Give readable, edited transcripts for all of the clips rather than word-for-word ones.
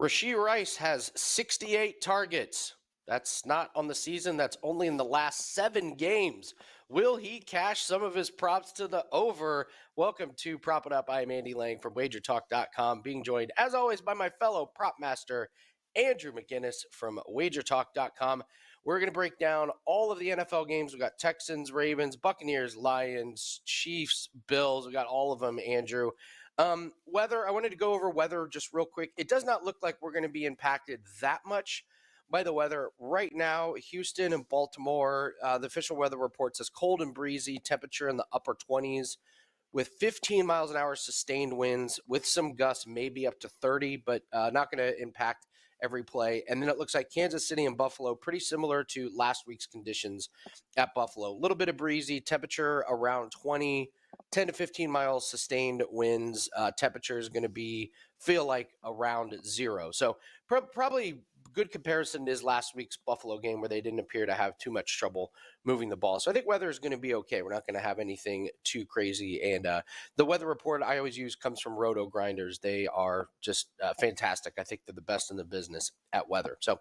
Rashee Rice has 68 targets. That's not on the season. That's only in the last 7 games. Will he cash some of his props to the over? Welcome to Prop It Up. I am Andy Lang from WagerTalk.com, being joined, as always, by my fellow prop master, Andrew McGinnis from WagerTalk.com. We're going to break down all of the NFL games. We've got Texans, Ravens, Buccaneers, Lions, Chiefs, Bills. We got all of them, Andrew. Weather, I wanted to go over weather just real quick. It does not look like we're going to be impacted that much by the weather. Right now, Houston and Baltimore, the official weather report says cold and breezy, temperature in the upper 20s with 15 miles an hour sustained winds with some gusts, maybe up to 30, but not going to impact every play. And then it looks like Kansas City and Buffalo, pretty similar to last week's conditions at Buffalo. A little bit of breezy, temperature around 20, 10 to 15 miles sustained winds. Temperature is going to feel like around 0. So probably good comparison is last week's Buffalo game where they didn't appear to have too much trouble moving the ball. So I think weather is going to be okay. We're not going to have anything too crazy. And the weather report I always use comes from Roto Grinders. They are just fantastic. I think they're the best in the business at weather. So,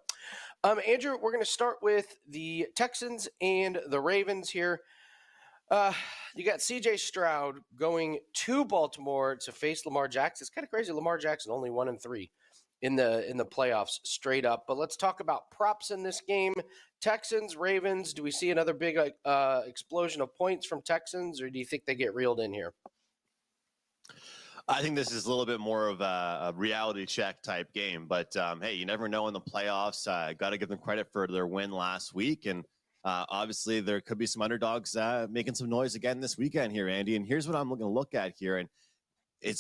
Andrew, we're going to start with the Texans and the Ravens here. You got C.J. Stroud going to Baltimore to face Lamar Jackson. It's kind of crazy. Lamar Jackson only 1-3 in the playoffs straight up. But let's talk about props in this game. Texans, Ravens. Do we see another big explosion of points from Texans, or do you think they get reeled in here? I think this is a little bit more of a reality check type game, but hey, you never know in the playoffs. Got to give them credit for their win last week, and obviously there could be some underdogs making some noise again this weekend here, Andy. And here's what I'm going to look at here, and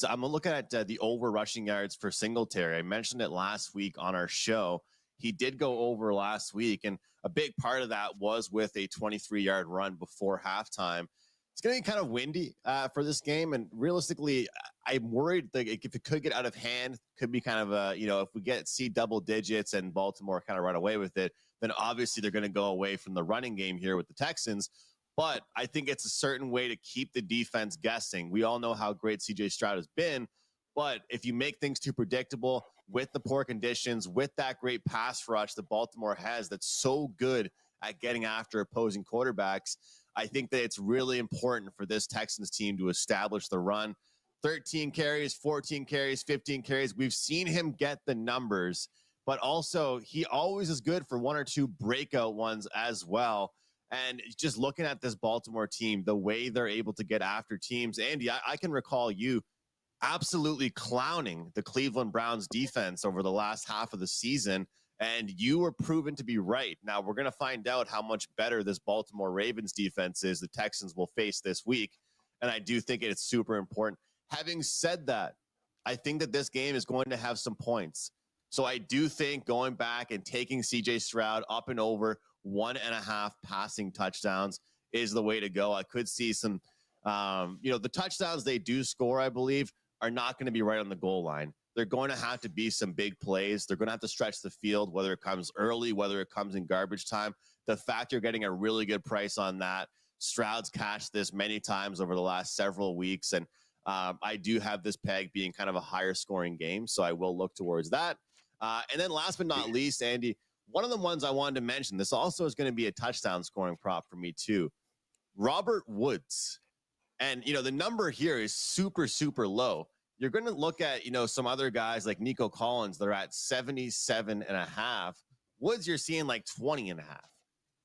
I'm looking at the over rushing yards for Singletary. I mentioned it last week on our show. He did go over last week, and a big part of that was with a 23-yard run before halftime. It's going to be kind of windy for this game, and realistically, I'm worried that if it could get out of hand, could be kind of if we see double digits and Baltimore kind of run away with it, then obviously they're going to go away from the running game here with the Texans. But I think it's a certain way to keep the defense guessing. We all know how great C.J. Stroud has been, but if you make things too predictable with the poor conditions, with that great pass rush that Baltimore has that's so good at getting after opposing quarterbacks, I think that it's really important for this Texans team to establish the run. 13 carries, 14 carries, 15 carries. We've seen him get the numbers, but also he always is good for 1 or 2 breakout ones as well. And just looking at this Baltimore team, the way they're able to get after teams, Andy, I can recall you absolutely clowning the Cleveland Browns defense over the last half of the season, and you were proven to be right. Now, we're going to find out how much better this Baltimore Ravens defense is the Texans will face this week, and I do think it's super important. Having said that, I think that this game is going to have some points. So I do think going back and taking C.J. Stroud up and over 1.5 passing touchdowns is the way to go. I could see some, the touchdowns they do score, I believe, are not going to be right on the goal line. They're going to have to be some big plays. They're going to have to stretch the field, whether it comes early, whether it comes in garbage time. The fact you're getting a really good price on that, Stroud's cashed this many times over the last several weeks, and I do have this peg being kind of a higher scoring game, so I will look towards that. And then last but not least, Andy, one of the ones I wanted to mention, this also is going to be a touchdown scoring prop for me too. Robert Woods. And, the number here is super, super low. You're going to look at, some other guys like Nico Collins. They're at 77.5. Woods, you're seeing like 20.5.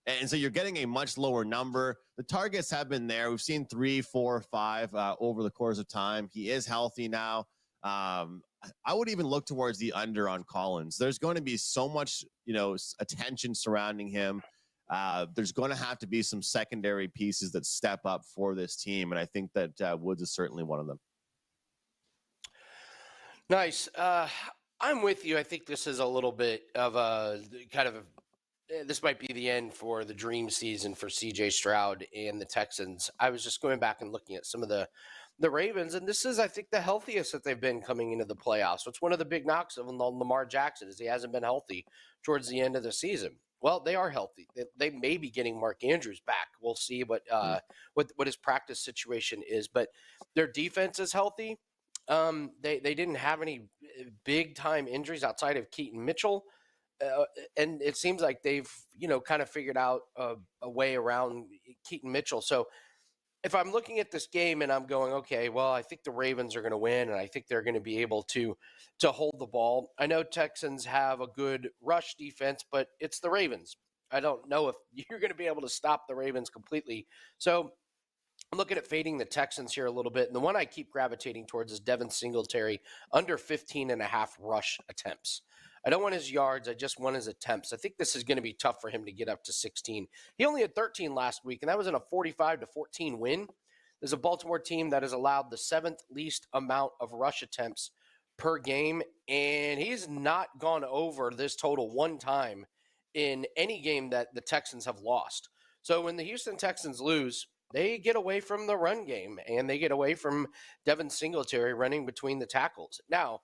And so you're getting a much lower number. The targets have been there. We've seen 3, 4, 5 over the course of time. He is healthy now. I would even look towards the under on Collins. There's going to be so much, attention surrounding him. There's going to have to be some secondary pieces that step up for this team. And I think that Woods is certainly one of them. Nice. I'm with you. I think this is a little bit of this might be the end for the dream season for C.J. Stroud and the Texans. I was just going back and looking at some of the Ravens, and this is, I think, the healthiest that they've been coming into the playoffs. It's one of the big knocks of Lamar Jackson is he hasn't been healthy towards the end of the season. Well, they are healthy. They may be getting Mark Andrews back. We'll see what his practice situation is, but their defense is healthy. They didn't have any big time injuries outside of Keaton Mitchell. And it seems like they've, kind of figured out a way around Keaton Mitchell. So if I'm looking at this game and I'm going, okay, well, I think the Ravens are going to win, and I think they're going to be able to hold the ball. I know Texans have a good rush defense, but it's the Ravens. I don't know if you're going to be able to stop the Ravens completely. So I'm looking at fading the Texans here a little bit. And the one I keep gravitating towards is Devin Singletary under 15 and a half rush attempts. I don't want his yards. I just want his attempts. I think this is going to be tough for him to get up to 16. He only had 13 last week, and that was in a 45-14 win. There's a Baltimore team that has allowed the seventh least amount of rush attempts per game, and he's not gone over this total one time in any game that the Texans have lost. So when the Houston Texans lose, they get away from the run game and they get away from Devin Singletary running between the tackles. Now,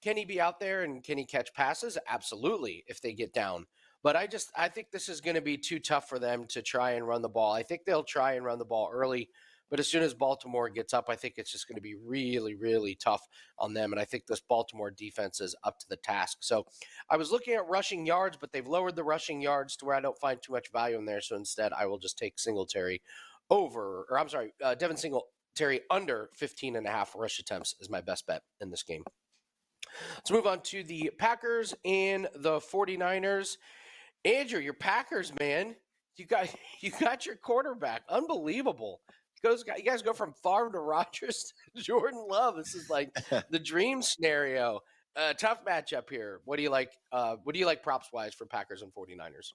can he be out there and can he catch passes? Absolutely, if they get down. But I think this is going to be too tough for them to try and run the ball. I think they'll try and run the ball early, but as soon as Baltimore gets up, I think it's just going to be really, really tough on them. And I think this Baltimore defense is up to the task. So I was looking at rushing yards, but they've lowered the rushing yards to where I don't find too much value in there. So instead, I will just take Singletary Devin Singletary under 15 and a half rush attempts is my best bet in this game. Let's move on to the Packers and the 49ers. Andrew, your Packers, man. You got your quarterback. Unbelievable. You guys go from Favre to Rodgers to Jordan Love. This is like the dream scenario. Tough matchup here. What do you like? What do you like props wise for Packers and 49ers?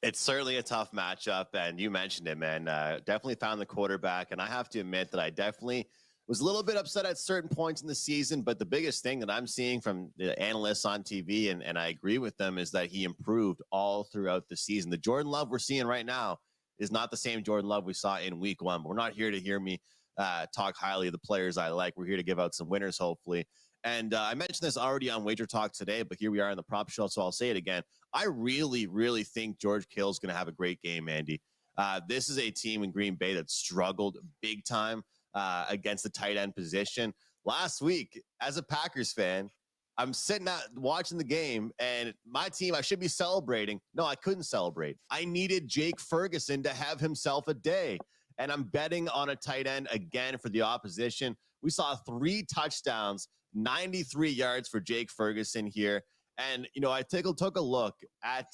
It's certainly a tough matchup, and you mentioned it, man. Definitely found the quarterback, and I have to admit that I definitely was a little bit upset at certain points in the season, but the biggest thing that I'm seeing from the analysts on TV, and I agree with them, is that he improved all throughout the season. The Jordan Love we're seeing right now is not the same Jordan Love we saw in week one. But we're not here to hear me talk highly of the players I like. We're here to give out some winners, hopefully. And I mentioned this already on WagerTalk today, but here we are in the prop show, so I'll say it again. I really, really think George Kittle's going to have a great game, Andy. This is a team in Green Bay that struggled big time against the tight end position. Last week, as a Packers fan, I'm sitting out watching the game, and my team, I should be celebrating. No, I couldn't celebrate. I needed Jake Ferguson to have himself a day, and I'm betting on a tight end again for the opposition. We saw 3 touchdowns, 93 yards for Jake Ferguson here. And, I took a look at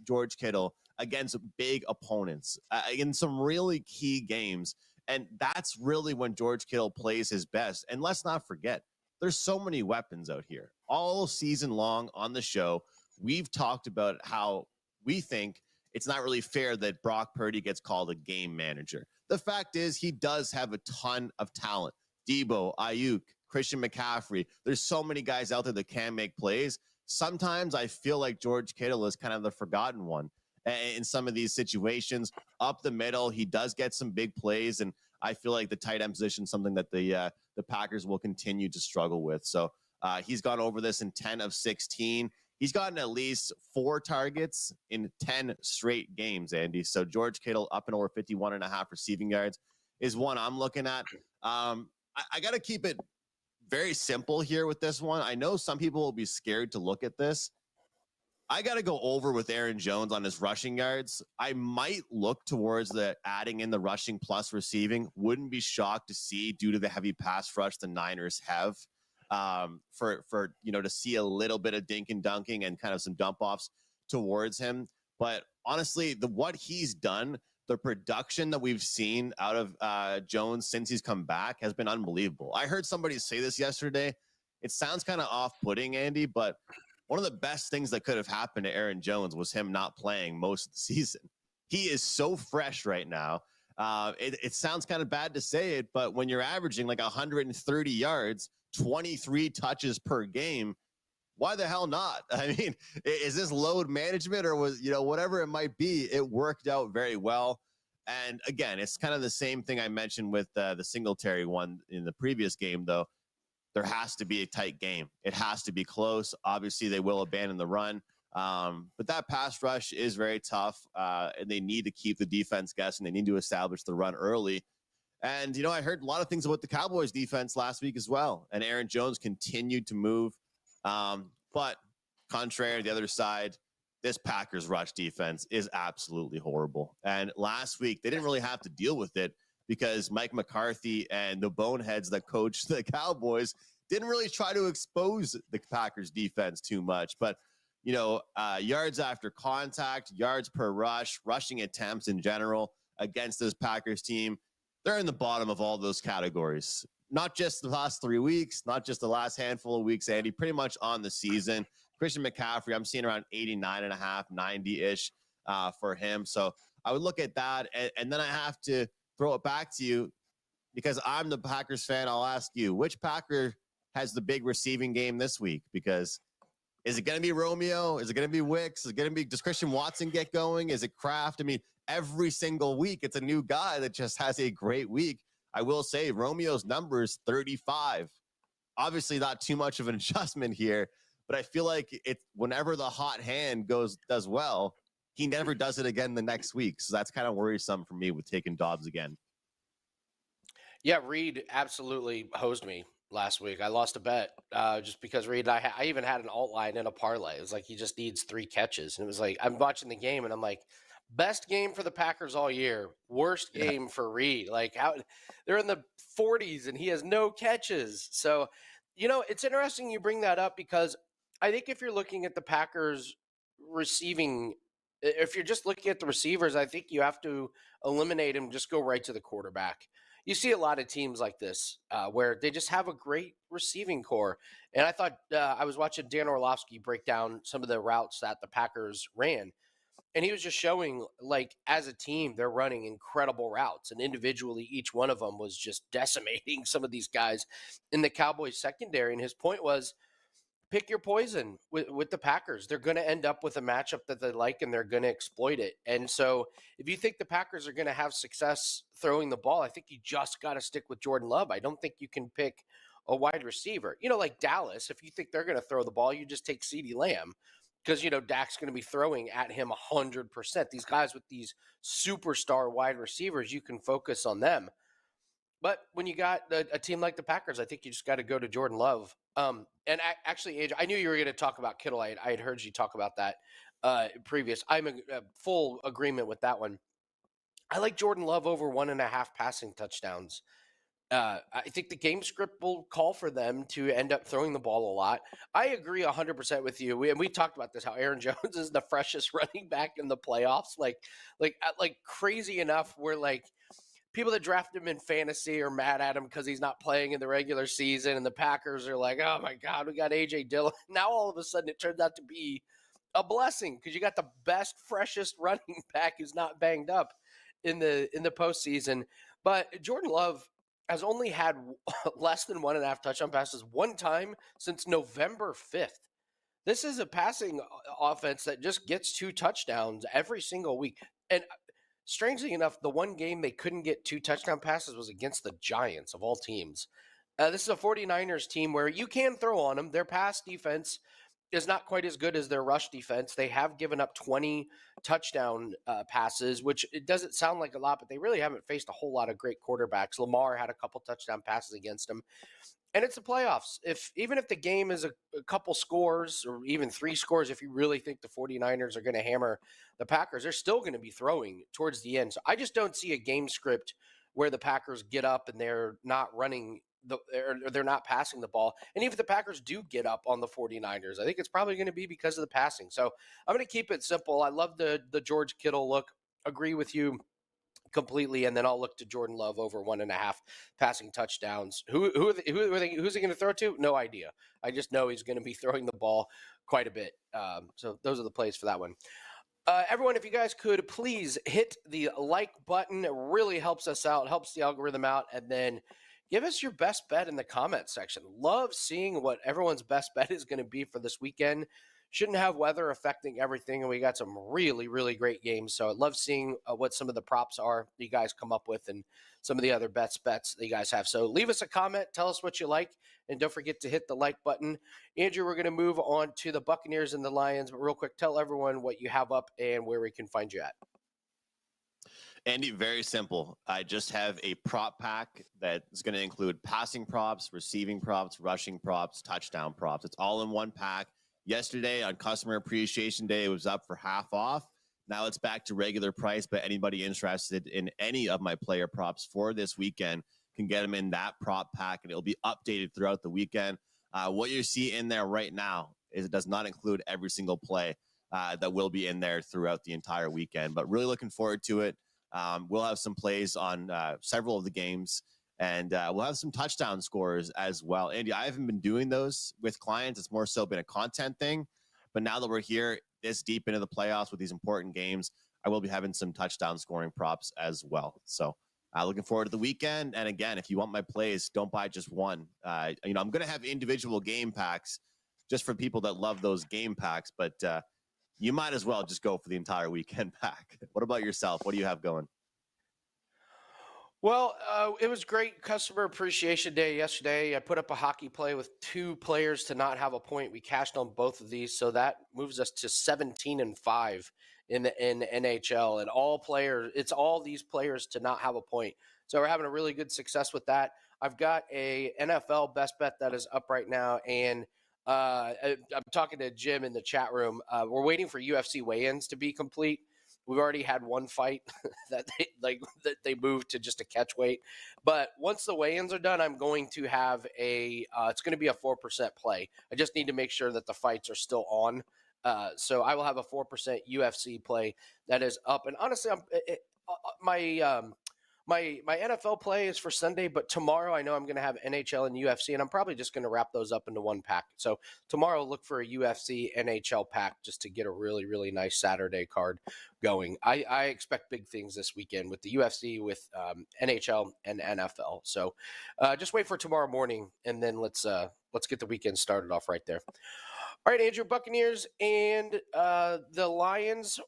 George Kittle against big opponents in some really key games. And that's really when George Kittle plays his best. And let's not forget, there's so many weapons out here. All season long on the show, we've talked about how we think it's not really fair that Brock Purdy gets called a game manager. The fact is, he does have a ton of talent. Debo, Ayuk, Christian McCaffrey. There's so many guys out there that can make plays. Sometimes I feel like George Kittle is kind of the forgotten one in some of these situations. Up the middle, he does get some big plays, and I feel like the tight end position is something that the Packers will continue to struggle with. So he's gone over this in 10 of 16. He's gotten at least 4 targets in 10 straight games, Andy. So George Kittle up and over 51.5 receiving yards is one I'm looking at. I got to keep it very simple here with this one. I know some people will be scared to look at this. I got to go over with Aaron Jones on his rushing yards. I might look towards the adding in the rushing plus receiving. Wouldn't be shocked to see, due to the heavy pass rush the Niners have, for to see a little bit of dink and dunking and kind of some dump offs towards him. But honestly, what he's done, the production that we've seen out of Jones since he's come back has been unbelievable. I heard somebody say this yesterday. It sounds kind of off-putting, Andy, but one of the best things that could have happened to Aaron Jones was him not playing most of the season. He is so fresh right now. It sounds kind of bad to say it, but when you're averaging like 130 yards, 23 touches per game, why the hell not? I mean, is this load management or was, whatever it might be, it worked out very well. And again, it's kind of the same thing I mentioned with the Singletary one in the previous game, though. There has to be a tight game. It has to be close. Obviously, they will abandon the run. But that pass rush is very tough, and they need to keep the defense guessing. They need to establish the run early. And, I heard a lot of things about the Cowboys defense last week as well. And Aaron Jones continued to move. But contrary to the other side, this Packers rush defense is absolutely horrible. And last week, they didn't really have to deal with it because Mike McCarthy and the boneheads that coached the Cowboys didn't really try to expose the Packers defense too much. But, yards after contact, yards per rush, rushing attempts in general against this Packers team, they're in the bottom of all those categories. Not just the last 3 weeks, not just the last handful of weeks, Andy, pretty much on the season. Christian McCaffrey, I'm seeing around 89.5, 90-ish for him. So I would look at that, and then I have to throw it back to you because I'm the Packers fan. I'll ask you, which Packer has the big receiving game this week? Because is it going to be Romeo? Is it going to be Wicks? Is it going to be, does Christian Watson get going? Is it Kraft? I mean, every single week, it's a new guy that just has a great week. I will say Romeo's number is 35. Obviously not too much of an adjustment here, but I feel like it's whenever the hot hand does well, he never does it again the next week. So that's kind of worrisome for me with taking Dobbs again. Yeah, Reed absolutely hosed me last week. I lost a bet just because Reed, I even had an alt line in a parlay. It was like he just needs 3 catches. And it was like, I'm watching the game and I'm like, best game for the Packers all year. Worst game for Reed. Like they're in the 40s and he has no catches. So, it's interesting you bring that up because I think if you're looking at the Packers receiving, if you're just looking at the receivers, I think you have to eliminate him, just go right to the quarterback. You see a lot of teams like this where they just have a great receiving core. And I thought I was watching Dan Orlovsky break down some of the routes that the Packers ran. And he was just showing, like, as a team, they're running incredible routes. And individually, each one of them was just decimating some of these guys in the Cowboys secondary. And his point was, pick your poison with the Packers. They're going to end up with a matchup that they like, and they're going to exploit it. And so if you think the Packers are going to have success throwing the ball, I think you just got to stick with Jordan Love. I don't think you can pick a wide receiver. Like Dallas, if you think they're going to throw the ball, you just take CeeDee Lamb because, Dak's going to be throwing at him 100%. These guys with these superstar wide receivers, you can focus on them. But when you got a team like the Packers, I think you just got to go to Jordan Love. And actually, Adrian, I knew you were going to talk about Kittle. I had heard you talk about that previous. I'm in full agreement with that one. I like Jordan Love over 1.5 passing touchdowns. I think the game script will call for them to end up throwing the ball a lot. I agree 100% with you. We talked about this, how Aaron Jones is the freshest running back in the playoffs. Like crazy enough where people that draft him in fantasy are mad at him because he's not playing in the regular season. And the Packers are like, oh my God, we got A.J. Dillon. Now all of a sudden it turns out to be a blessing because you got the best, freshest running back who's not banged up in the postseason. But Jordan Love has only had less than 1.5 touchdown passes one time since November 5th. This is a passing offense that just gets 2 touchdowns every single week. And strangely enough, the one game they couldn't get 2 touchdown passes was against the Giants of all teams. This is a 49ers team where you can throw on them. Their pass defense is not quite as good as their rush defense. They have given up 20 touchdown passes, which it doesn't sound like a lot, but they really haven't faced a whole lot of great quarterbacks. Lamar had a couple touchdown passes against them. And it's the playoffs. Even if the game is a couple scores or even 3 scores, if you really think the 49ers are going to hammer the Packers, they're still going to be throwing towards the end. So I just don't see a game script where the Packers get up and they're not running or they're not passing the ball. And even if the Packers do get up on the 49ers, I think it's probably going to be because of the passing. So I'm going to keep it simple. I love the George Kittle look. Agree with you completely, and then I'll look to Jordan Love over 1.5 passing touchdowns. Who's he going to throw to? No idea. I just know he's going to be throwing the ball quite a bit. So those are the plays for that one. Everyone, if you guys could please hit the like button, it really helps us out, helps the algorithm out, and then give us your best bet in the comment section. Love seeing what everyone's best bet is going to be for this weekend. Shouldn't have weather affecting everything, and we got some really, really great games. So I love seeing what some of the props are that you guys come up with and some of the other bets that you guys have. So leave us a comment, tell us what you like, and don't forget to hit the like button. Andrew, we're going to move on to the Buccaneers and the Lions, but real quick, tell everyone what you have up and where we can find you at. Andy, very simple. I just have a prop pack that's going to include passing props, receiving props, rushing props, touchdown props. It's all in one pack. Yesterday on Customer Appreciation Day, it was up for half off. Now it's back to regular price, but anybody interested in any of my player props for this weekend can get them in that prop pack, and it'll be updated throughout the weekend. What you see in there right now is it does not include every single play that will be in there throughout the entire weekend, but really looking forward to it. We'll have some plays on several of the games, and we'll have some touchdown scores as well. Andy, I haven't been doing those with clients. It's more so been a content thing. But now that we're here this deep into the playoffs with these important games, I will be having some touchdown scoring props as well. So looking forward to the weekend. And again, if you want my plays, don't buy just one. I'm going to have individual game packs just for people that love those game packs. But you might as well just go for the entire weekend pack. What about yourself? What do you have going? Well, it was great Customer Appreciation Day yesterday. I put up a hockey play with 2 players to not have a point. We cashed on both of these, so that moves us to 17-5 in the NHL. And it's all these players to not have a point. So we're having a really good success with that. I've got a NFL best bet that is up right now, and I'm talking to Jim in the chat room. We're waiting for UFC weigh-ins to be complete. We've already had one fight that they moved to just a catch weight. But once the weigh-ins are done, I'm going to have it's going to be a 4% play. I just need to make sure that the fights are still on. So I will have a 4% UFC play that is up. And honestly, my NFL play is for Sunday, but tomorrow I know I'm going to have NHL and UFC, and I'm probably just going to wrap those up into one pack. So tomorrow, look for a UFC NHL pack just to get a really, really nice Saturday card going. I expect big things this weekend with the UFC, with NHL and NFL. So just wait for tomorrow morning, and then let's get the weekend started off right there. All right, Andrew, Buccaneers and the Lions.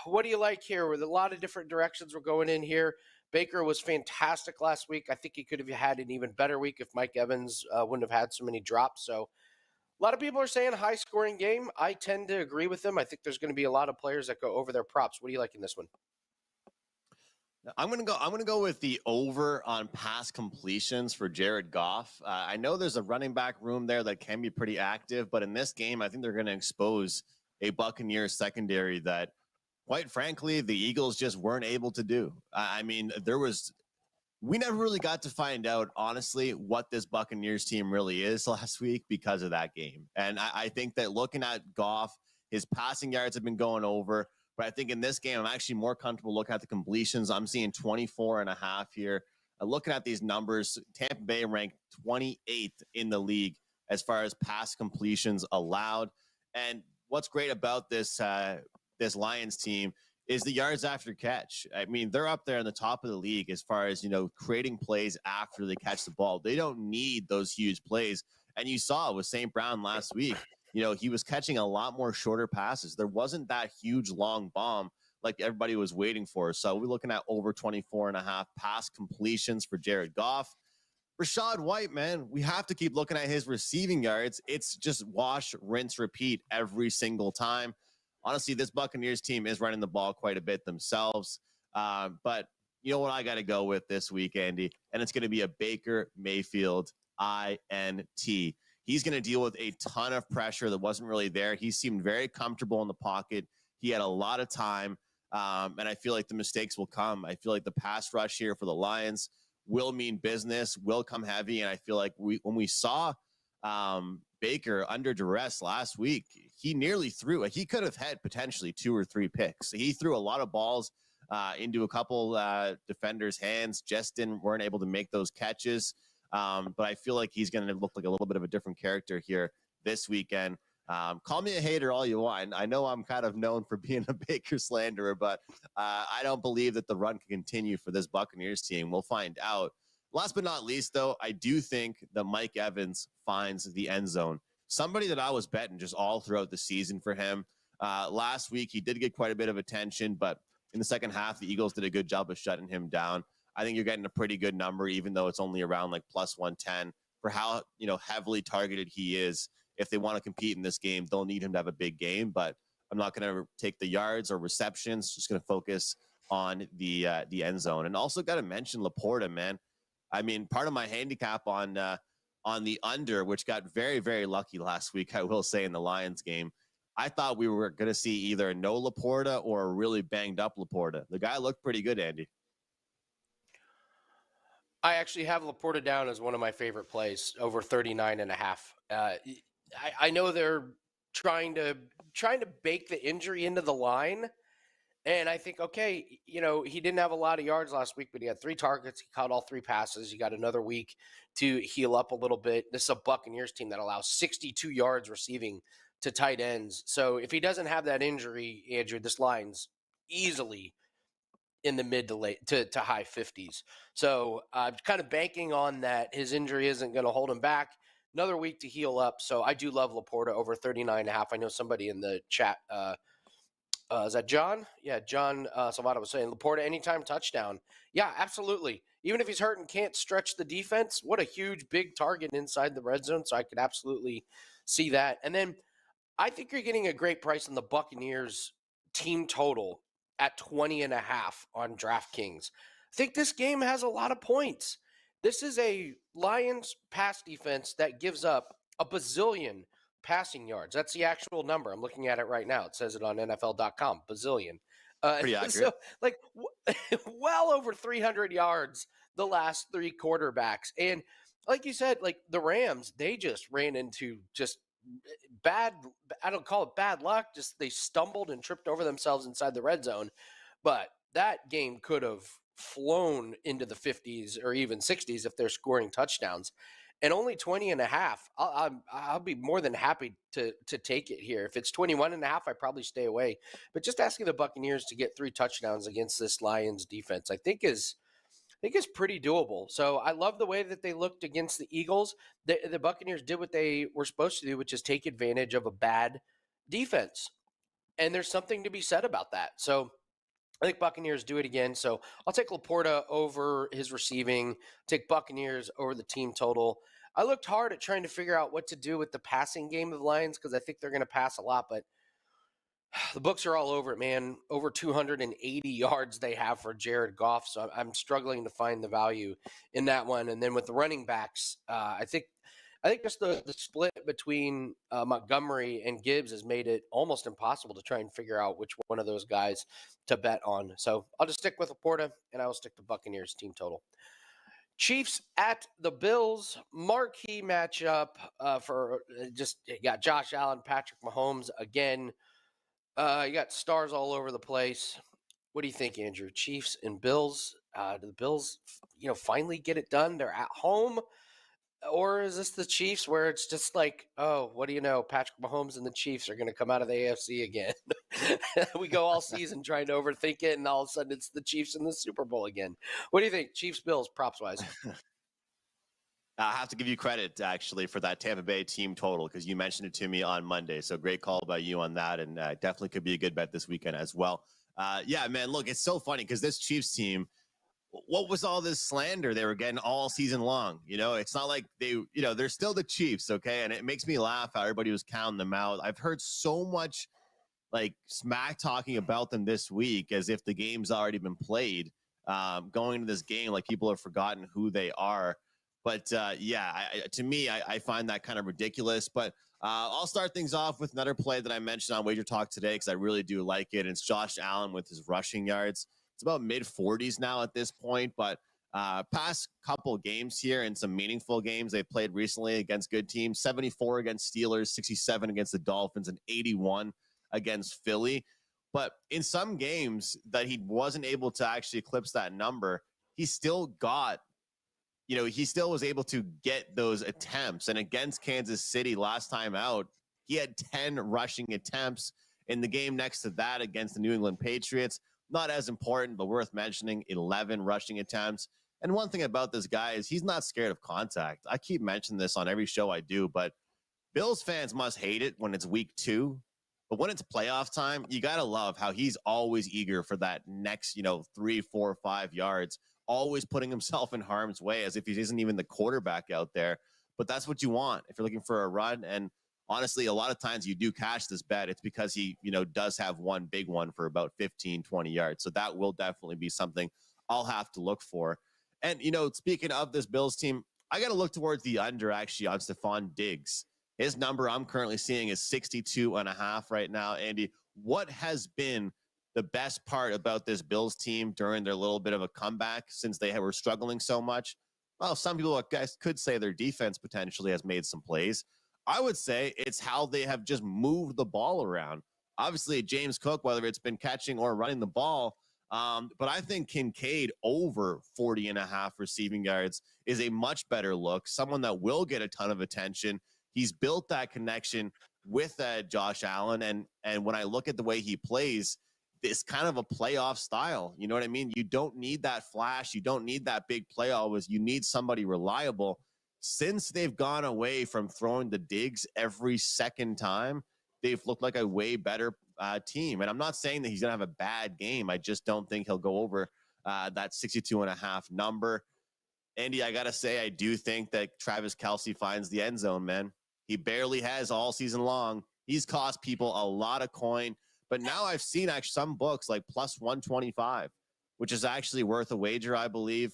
What do you like here? With a lot of different directions we're going in here. Baker was fantastic last week. I think he could have had an even better week if Mike Evans wouldn't have had so many drops. So a lot of people are saying high-scoring game. I tend to agree with them. I think there's going to be a lot of players that go over their props. What do you like in this one? I'm gonna go with the over on pass completions for Jared Goff. I know there's a running back room there that can be pretty active, but in this game, I think they're going to expose a Buccaneers secondary that, quite frankly, the Eagles just weren't able to do. I mean, we never really got to find out, honestly, what this Buccaneers team really is last week because of that game. And I think that looking at Goff, his passing yards have been going over. But I think in this game, I'm actually more comfortable looking at the completions. I'm seeing 24.5 here. Looking at these numbers, Tampa Bay ranked 28th in the league as far as pass completions allowed. And what's great about this Lions team is the yards after catch. I mean, they're up there in the top of the league as far as, creating plays after they catch the ball. They don't need those huge plays. And you saw with St. Brown last week. He was catching a lot more shorter passes. There wasn't that huge long bomb like everybody was waiting for. So we're looking at over 24.5 pass completions for Jared Goff. Rachaad White, man, we have to keep looking at his receiving yards. It's just wash, rinse, repeat every single time. Honestly, this Buccaneers team is running the ball quite a bit themselves. But you know what I got to go with this week, Andy? And it's going to be a Baker Mayfield INT. He's going to deal with a ton of pressure that wasn't really there. He seemed very comfortable in the pocket. He had a lot of time, and I feel like the mistakes will come. I feel like the pass rush here for the Lions will mean business, will come heavy, and I feel like when we saw Baker under duress last week, he nearly threw. He could have had potentially 2 or 3 picks. He threw a lot of balls into a couple defenders' hands, just weren't able to make those catches. But I feel like he's going to look like a little bit of a different character here this weekend. Call me a hater all you want. I know I'm kind of known for being a Baker slanderer, but I don't believe that the run can continue for this Buccaneers team. We'll find out. Last but not least, though, I do think that Mike Evans finds the end zone. Somebody that I was betting just all throughout the season for him. Last week, he did get quite a bit of attention, but in the second half, the Eagles did a good job of shutting him down. I think you're getting a pretty good number, even though it's only around like plus 110 for how, heavily targeted he is. If they want to compete in this game, they'll need him to have a big game, but I'm not going to take the yards or receptions. Just going to focus on the end zone. And also got to mention Laporta, man. I mean, part of my handicap on the under, which got very, very lucky last week, I will say, in the Lions game. I thought we were going to see either no Laporta or a really banged up Laporta. The guy looked pretty good, Andy. I actually have Laporta down as one of my favorite plays, over 39.5. I know they're trying to bake the injury into the line. And I think, okay, he didn't have a lot of yards last week, but he had 3 targets. He caught all 3 passes. You got another week to heal up a little bit. This is a Buccaneers team that allows 62 yards receiving to tight ends. So if he doesn't have that injury, Andrew, this line's easily in the mid to late to high 50s. So I'm kind of banking on that his injury isn't going to hold him back. Another week to heal up. So I do love Laporta over 39.5. I know somebody in the chat is that John? Yeah, John Salvato was saying Laporta anytime touchdown. Yeah, absolutely. Even if he's hurt and can't stretch the defense, what a huge big target inside the red zone. So I could absolutely see that. And then I think you're getting a great price on the Buccaneers team total at 20.5 on DraftKings. I think this game has a lot of points. This is a Lions pass defense that gives up a bazillion passing yards. That's the actual number. I'm looking at it right now. It says it on NFL.com, bazillion. Pretty accurate. So, like, well over 300 yards the last 3 quarterbacks. And like you said, like the Rams, they just ran into just bad, I don't call it bad luck, just they stumbled and tripped over themselves inside the red zone. But that game could have flown into the 50s or even 60s if they're scoring touchdowns. And only 20.5, I'll be more than happy to take it here. If it's 21.5, I probably stay away. But just asking the Buccaneers to get 3 touchdowns against this Lions defense, I think is pretty doable. So I love the way that they looked against the Eagles. The Buccaneers did what they were supposed to do, which is take advantage of a bad defense. And there's something to be said about that. So I think Buccaneers do it again. So I'll take Laporta over his receiving, take Buccaneers over the team total. I looked hard at trying to figure out what to do with the passing game of the Lions because I think they're going to pass a lot, but the books are all over it, man. Over 280 yards they have for Jared Goff, so I'm struggling to find the value in that one. And then with the running backs, I think just the split between Montgomery and Gibbs has made it almost impossible to try and figure out which one of those guys to bet on. So I'll just stick with Laporta, and I will stick to Buccaneers team total. Chiefs at the Bills, marquee matchup for just you got Josh Allen, Patrick Mahomes again. You got stars all over the place. What do you think, Andrew? Chiefs and Bills. Do the Bills, finally get it done? They're at home, or is this the Chiefs where it's just like, oh, what do you know? Patrick Mahomes and the Chiefs are going to come out of the AFC again. We go all season trying to overthink it, and all of a sudden it's the Chiefs in the Super Bowl again. What do you think, Chiefs Bills props wise? I have to give you credit, actually, for that Tampa Bay team total because you mentioned it to me on Monday. So great call by you on that, and definitely could be a good bet this weekend as well. Yeah, man, look, it's so funny because this Chiefs team, what was all this slander they were getting all season long? It's not like they're still the Chiefs, okay? And it makes me laugh how everybody was counting them out. I've heard so much like smack talking about them this week as if the game's already been played. Going into this game, like people have forgotten who they are. But to me, I find that kind of ridiculous. But I'll start things off with another play that I mentioned on WagerTalk today because I really do like it. It's Josh Allen with his rushing yards. It's about mid-40s now at this point, but past couple games here and some meaningful games they played recently against good teams, 74 against Steelers, 67 against the Dolphins, and 81 against Philly. But in some games that he wasn't able to actually eclipse that number, he still got he still was able to get those attempts. And against Kansas City last time out, he had 10 rushing attempts. In the game next to that against the New England Patriots, not as important, but worth mentioning, 11 rushing attempts. And one thing about this guy is he's not scared of contact. I keep mentioning this on every show I do, but Bills fans must hate it when it's week 2. But when it's playoff time, you got to love how he's always eager for that next, 3, 4, 5 yards, always putting himself in harm's way as if he isn't even the quarterback out there. But that's what you want if you're looking for a run. And honestly, a lot of times you do cash this bet, it's because he, does have one big one for about 15, 20 yards. So that will definitely be something I'll have to look for. And, speaking of this Bills team, I got to look towards the under actually on Stefon Diggs. His number I'm currently seeing is 62.5 right now. Andy, what has been the best part about this Bills team during their little bit of a comeback since they were struggling so much? Well, some people guys could say their defense potentially has made some plays. I would say it's how they have just moved the ball around. Obviously, James Cook, whether it's been catching or running the ball, but I think Kincaid over 40.5 receiving yards is a much better look, someone that will get a ton of attention. He's built that connection with Josh Allen. And when I look at the way he plays, it's kind of a playoff style. You know what I mean? You don't need that flash. You don't need that big play always. You need somebody reliable. Since they've gone away from throwing the Diggs every second time, they've looked like a way better team. And I'm not saying that he's going to have a bad game. I just don't think he'll go over that 62.5 number. Andy, I got to say, I do think that Travis Kelce finds the end zone, man. He barely has all season long. He's cost people a lot of coin. But now I've seen actually some books like plus 125, which is actually worth a wager, I believe.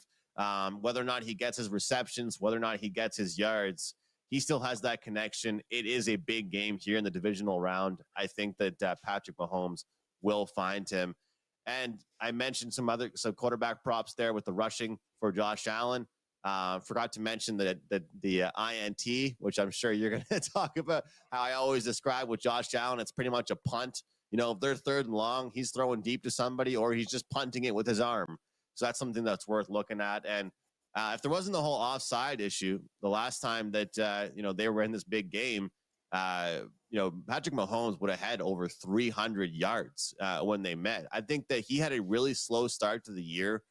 Whether or not he gets his receptions, whether or not he gets his yards, he still has that connection. It is a big game here in the divisional round. I think that Patrick Mahomes will find him. And I mentioned some quarterback props there with the rushing for Josh Allen. Forgot to mention the INT, which I'm sure you're going to talk about, how I always describe with Josh Allen. It's pretty much a punt. If they're third and long, he's throwing deep to somebody or he's just punting it with his arm. So that's something that's worth looking at. And if there wasn't the whole offside issue, the last time that, they were in this big game, Patrick Mahomes would have had over 300 yards when they met. I think that he had a really slow start to the year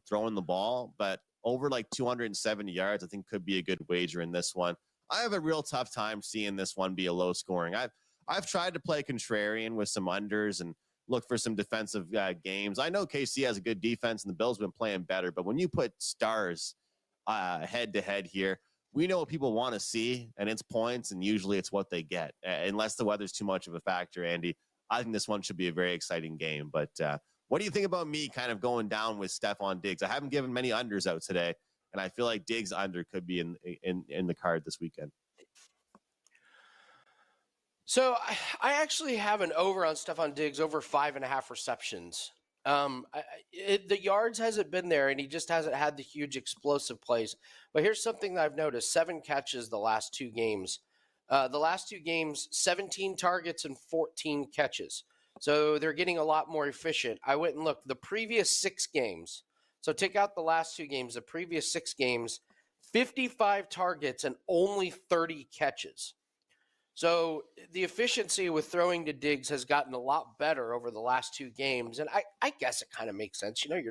throwing the ball, but over like 270 yards, I think could be a good wager in this one. I have a real tough time seeing this one be a low scoring. I've tried to play contrarian with some unders and look for some defensive games. I know KC has a good defense and the Bills have been playing better, but when you put stars head to head here, we know what people want to see, and it's points, and usually it's what they get, unless the weather's too much of a factor, Andy. I think this one should be a very exciting game. But what do you think about me kind of going down with Stefon Diggs? I haven't given many unders out today, and I feel like Diggs under could be in the card this weekend. So I actually have an over on Stefon Diggs, over 5.5 receptions. The yards hasn't been there, and he just hasn't had the huge explosive plays. But here's something that I've noticed: 7 catches the last 2 games. The last 2 games, 17 targets and 14 catches. So they're getting a lot more efficient. I went and looked the previous 6 games. So take out the last 2 games, the previous 6 games, 55 targets and only 30 catches. So the efficiency with throwing to Diggs has gotten a lot better over the last 2 games, and I guess it kind of makes sense. They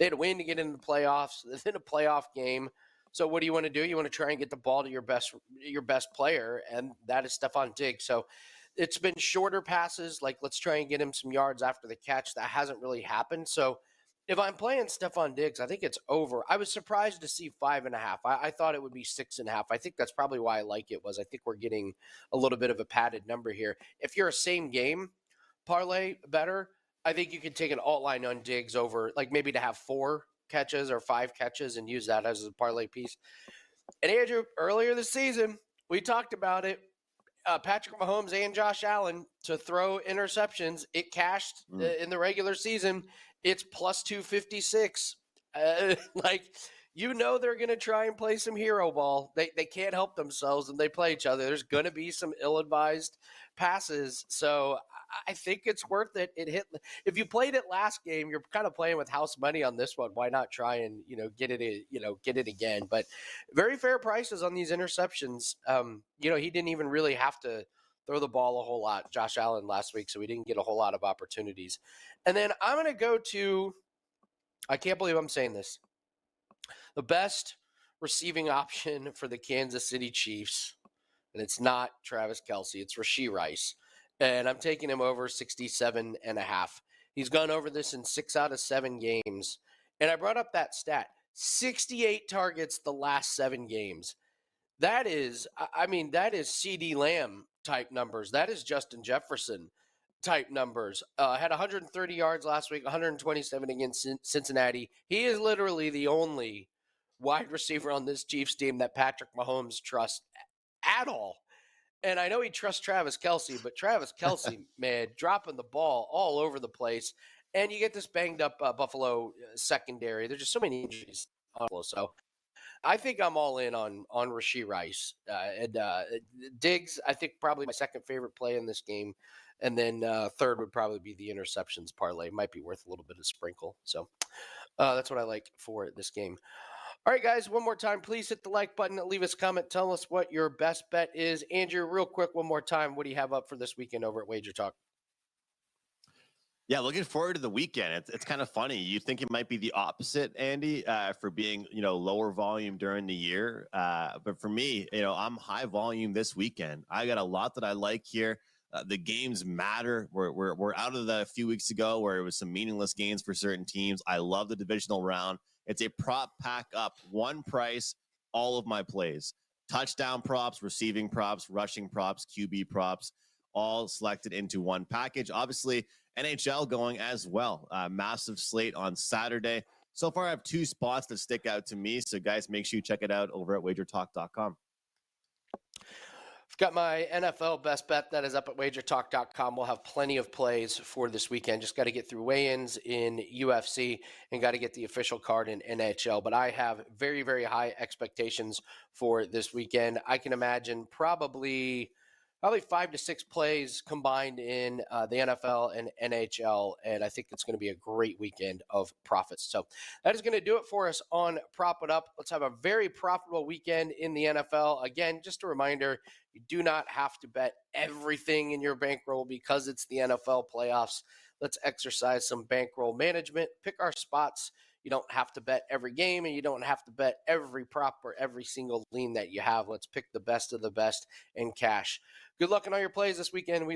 had to win to get into the playoffs. It's in a playoff game, so what do you want to do? You want to try and get the ball to your best player, and that is Stefon Diggs. So it's been shorter passes, like let's try and get him some yards after the catch. That hasn't really happened. So if I'm playing Stefon Diggs, I think it's over. I was surprised to see 5.5. I thought it would be 6.5. I think that's probably why I like it. I think we're getting a little bit of a padded number here. If you're a same game parlay better, I think you could take an alt line on Diggs over, like maybe to have 4 catches or 5 catches and use that as a parlay piece. And Andrew, earlier this season, we talked about it. Patrick Mahomes and Josh Allen to throw interceptions. It cashed in the regular season. It's plus 256. They're going to try and play some hero ball. They can't help themselves, and they play each other. There's going to be some ill-advised passes. So I think it's worth it. It hit. If you played it last game, you're kind of playing with house money on this one. Why not try and get it again? But very fair prices on these interceptions. He didn't even really have to throw the ball a whole lot, Josh Allen, last week, so he didn't get a whole lot of opportunities. And then I'm going to go to, I can't believe I'm saying this, the best receiving option for the Kansas City Chiefs, and it's not Travis Kelce, it's Rashee Rice. And I'm taking him over 67.5. He's gone over this in 6 out of 7 games. And I brought up that stat, 68 targets the last 7 games. That is, I mean, that is CD Lamb type numbers. That is Justin Jefferson type numbers. Had 130 yards last week, 127 against Cincinnati. He is literally the only wide receiver on this Chiefs team that Patrick Mahomes trusts at all. And I know he trusts Travis Kelsey, but Travis Kelsey, man, dropping the ball all over the place. And you get this banged up Buffalo secondary. There's just so many injuries on Buffalo. So I think I'm all in on Rashee Rice and Diggs. I think probably my second favorite play in this game, and then third would probably be the interceptions parlay. Might be worth a little bit of sprinkle. So that's what I like for this game. All right, guys, one more time, please hit the like button, leave us a comment, tell us what your best bet is. Andrew, real quick, one more time, what do you have up for this weekend over at WagerTalk? Yeah, looking forward to the weekend. It's kind of funny. You think it might be the opposite, Andy, for being lower volume during the year, but for me, I'm high volume this weekend. I got a lot that I like here. The games matter. We're out of the few weeks ago where it was some meaningless games for certain teams. I love the divisional round. It's a prop pack up, one price, all of my plays. Touchdown props, receiving props, rushing props, QB props, all selected into one package. Obviously, NHL going as well. Massive slate on Saturday. So far, I have two spots that stick out to me. So, guys, make sure you check it out over at wagertalk.com. I've got my NFL best bet that is up at wagertalk.com. We'll have plenty of plays for this weekend. Just got to get through weigh-ins in UFC and got to get the official card in NHL. But I have very, very high expectations for this weekend. I can imagine probably 5 to 6 plays combined in the NFL and NHL, and I think it's going to be a great weekend of profits. So that is going to do it for us on Prop It Up. Let's have a very profitable weekend in the NFL. Again, just a reminder, you do not have to bet everything in your bankroll because it's the NFL playoffs. Let's exercise some bankroll management, pick our spots. You don't have to bet every game, and you don't have to bet every prop or every single lean that you have. Let's pick the best of the best and cash. Good luck in all your plays this weekend. We